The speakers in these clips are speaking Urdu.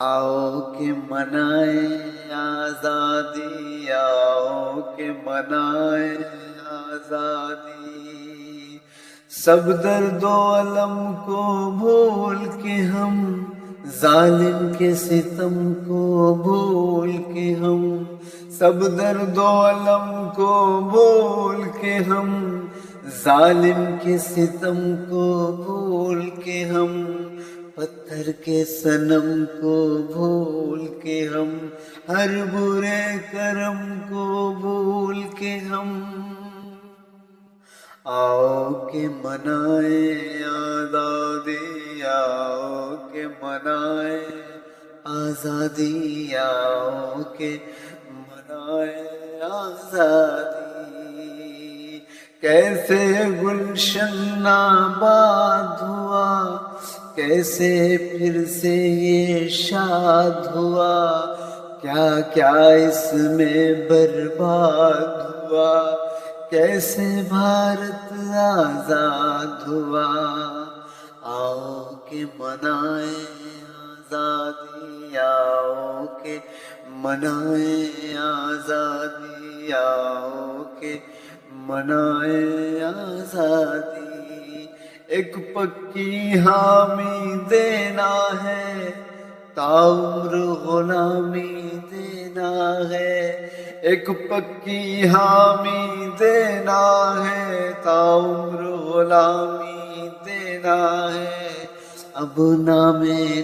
آؤ کہ منائیں آزادی، آؤ کہ منائیں آزادی، سب درد و الم کو بھول کے ہم، ظالم کے ستم کو بھول کے ہم، سب درد و الم کو بھول کے ہم، ظالم کے ستم کو بھول کے ہم، پتھر کے صنم کو بھول کے ہم، ہر برے کرم کو بھول کے ہم، آؤ کہ منائیں آزادی، آؤ کہ منائیں آزادی، آؤ کہ منائیں آزادی، کیسے گلشن آباد ہوا، کیسے پھر سے یہ شاد ہوا، کیا کیا اس میں برباد ہوا، کیسے بھارت آزاد ہوا، آؤ کہ منائیں آزادی، آؤ کہ منائیں آزادی، آؤ کہ منائیں آزادی، ایک پکی حامی دینا ہے، تعمر غلامی دینا ہے، ایک پکی حامی دینا ہے، تعمر غلامی دینا ہے، اب نام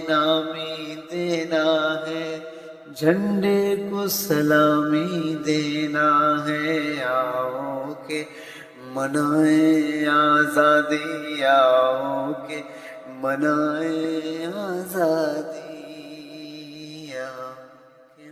نامی دینا ہے، جھنڈے کو سلامی دینا ہے، آؤ کہ منائیں آزادی، آؤ کہ منائیں آزادی، آؤ کہ